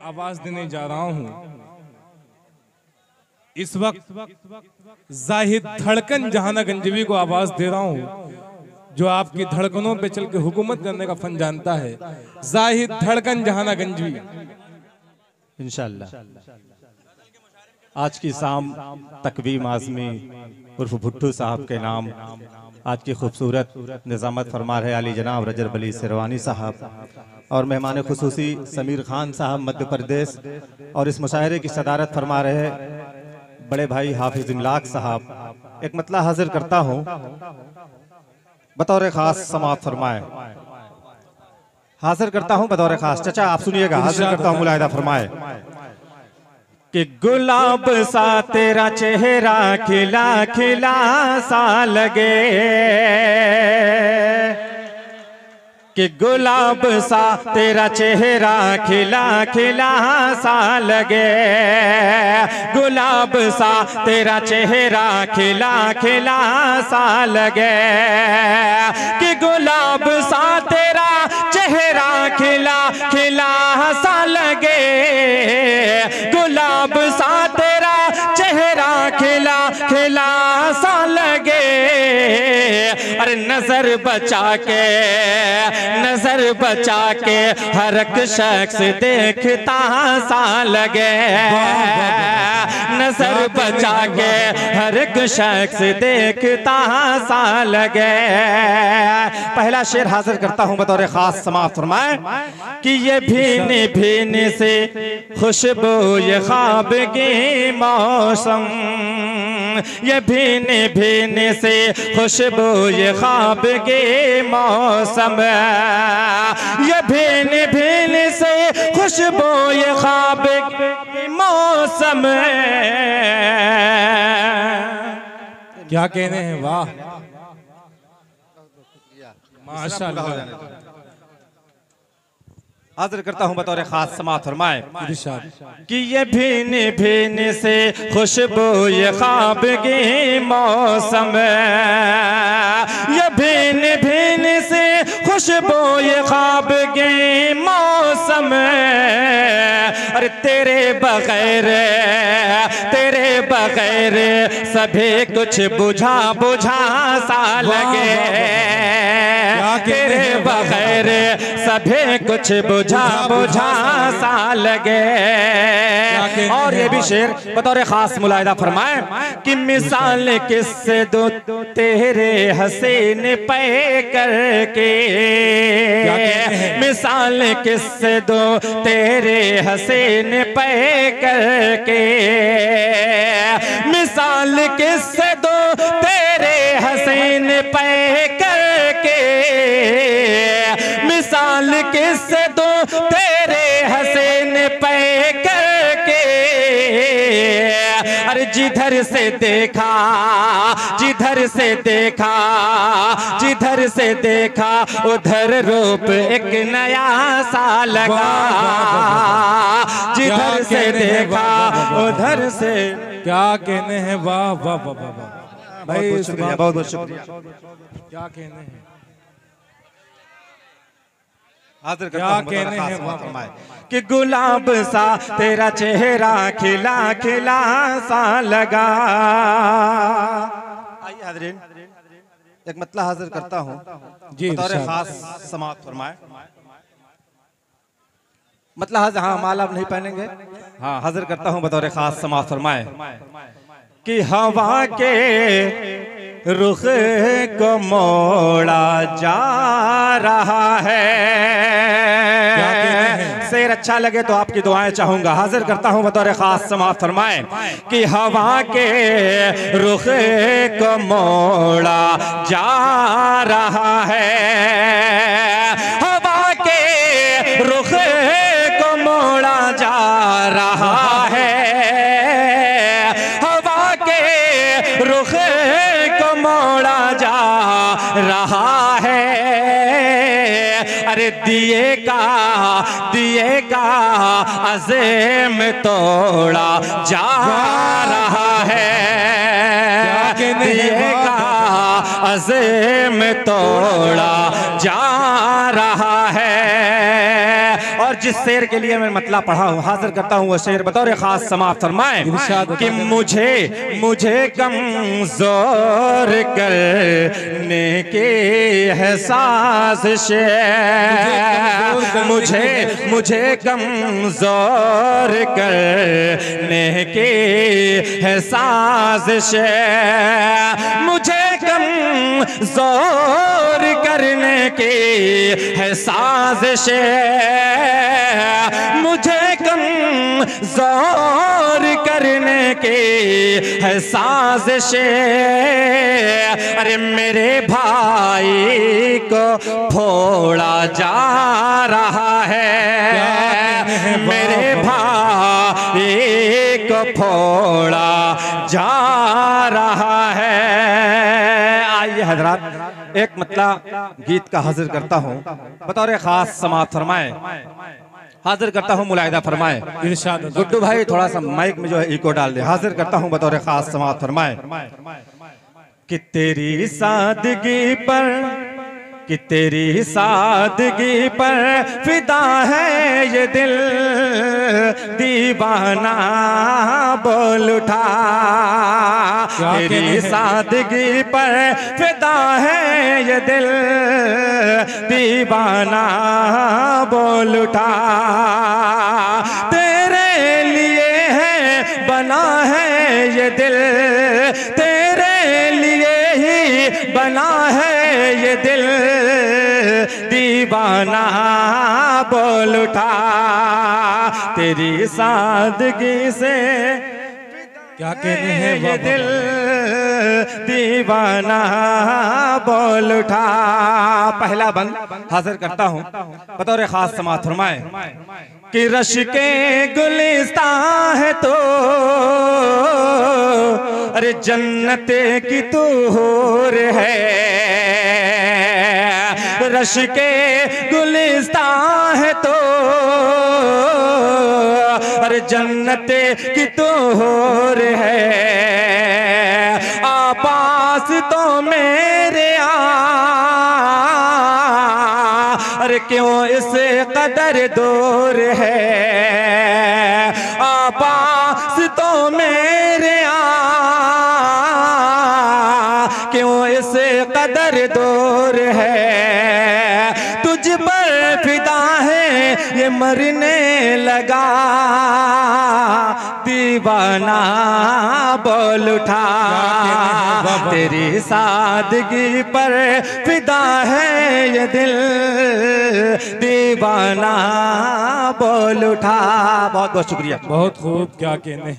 आवाज देने जा रहा हूं। इस वक्त जाहिद धड़कन जहाना गंजवी को आवाज दे रहा हूं, जो आपकी धड़कनों पे चल के हुकूमत करने का फन जानता है। जाहिद धड़कन जहाना गंजवी। इंशाअल्लाह आज की शाम तकवीम आज़मी उर्फ भुट्टू साहब के नाम आज की खूबसूरत निज़ामत फरमा रहे अली जनाब रजब अली सिरवानी साहब और मेहमान खुसूसी समीर खान साहब मध्य प्रदेश, और इस मुशायरे की सदारत फरमा रहे बड़े भाई हाफिज इमलाक साहब। एक मतला हाजिर करता हूँ बतौर खास समाअत फरमाए। हाजिर करता हूँ बतौर खास। चाचा आप सुनिएगा, हाजिर करता हूँ मुलाहिदा फरमाए कि गुलाब सा तेरा चेहरा खिला खिला सा लगे, कि गुलाब सा तेरा चेहरा खिला खिला सा लगे, गुलाब सा तेरा चेहरा खिला खिला सा लगे, कि गुलाब सा तेरा चेहरा खिला खिला सा लगे, गुलाब सा तेरा चेहरा खिला खिला सा लगे। अरे नजर बचा के, नजर बचा के हर एक शख्स देखता सा लगे, नजर बचा के हर एक शख्स देखता सा लगे। पहला शेर हाजिर करता हूं बतौर खास समाअत फरमाए कि ये भीने भीने से खुशबू ये ख्वाब की मौसम, ये भीने भीने से खुशबू ये ख्वाब के मौसम, ये भीने भीने से खुशबू ये ख्वाब के मौसम। क्या कहने हैं, वाह माशाअल्लाह। हाजिर करता हूँ बतौर खास समाअत फरमाए कि ये भीने भीने से खुशबू ये ख्वाब की मौसम, ये भीने भीने से खुशबू ये ख्वाब की मौसम। अरे तेरे बगैर सभी कुछ बुझा बुझा सा लगे, तेरे बगैर सभी कुछ बुझा बुझा सा लगे। और ये भी शेर बतौर खास मुलाहिदा फरमाए कि मिसाल किससे दो तेरे हसीन पे करके, मिसाल किससे दो तेरे हसीन पे करके, मिसाल किससे दो तेरे हसीन पे करके, मिसाल किससे दो तेरे हसीन पे करके। अरे जिधर से देखा, जिधर से देखा, जिधर से देखा उधर रूप एक नया सा लगा, जिधर से देखा उधर से। क्या कहने हैं, वाह वाह वाह वाह भाई, बहुत बहुत शुक्रिया। क्या कहने हैं, हाजिर क्या कहने हैं कि गुलाब सा तेरा चेहरा खिला खिला सा लगा। आइए हाज़रीन एक मतला हाजिर करता हूँ बतौर खास समाअत फरमाए। मतलब हाँ माला आप नहीं पहनेंगे, हाँ हाजिर करता हूँ बतौर खास समाअत फरमाए कि हवा के रुख को मोड़ा जा रहा है। शेर अच्छा लगे तो आपकी दुआएं चाहूंगा। हाजिर करता हूं बतौर खास समाअत फरमाए कि हवा के रुख को मोड़ा जा रहा है, हवा के रुख को मोड़ा जा रहा है, हवा के रुख को मोड़ा जा रहा है। अरे दिए का अज़ीम तोड़ा जा रहा है, दिए का अज़ीम तोड़ा जा रहा है। और जिस शेर के लिए मैं मतला पढ़ा हूँ हाजिर करता हूँ वो शेर बतौर खास समाप्त फरमाएं कि मुझे कमजोर करने के है साज़िशे, मुझे कमजोर करने के है साज़िशे, मुझे कमजोर करने की है साज़िशे, मुझे कमजोर करने की है साज़िशे। अरे मेरे भाई को फोड़ा जा रहा है, मेरे भाई को फोड़ा जा रहा है। आइए हजरात एक मतला गीत का हाजिर करता हूँ बतौर खास समाअत फरमाए, हाजिर करता हूँ मुलाहिदा फरमाए। गुड्डू भाई थोड़ा सा माइक में जो है इको डाल दे। हाजिर करता हूँ बतौर खास समाअत फरमाए कि तेरी सादगी पर फिदा है ये दिल दीवाना बोल उठा, तेरी सादगी पर फिदा है ये दिल दीवाना बोल उठा, तेरे लिए है बना है ये दिल, तेरे लिए ही बना है ये दिल दीवाना बोल उठा, तेरी सादगी से क्या कहने हैं ये दिल दीवाना बोल उठा। पहला बंद हाजिर करता हूँ बतौर खास समाअत फरमाए कि रश के गुलिस्तां है तो अरे जन्नते की तू हूर है, रश के गुलिस्तां है तो अरे जन्नते की तू हूर है, आपास तो मेरे अरे क्यों इस कदर दूर है, आपास तो मेरे क्यों इस कदर दूर है, तुझ पर फिदा है ये मरने लगा दीवाना बोल उठा, तेरी सादगी पर फिदा है ये दिल दीवाना बोल उठा। बहुत बहुत शुक्रिया। बहुत खूब, क्या कहने हैं।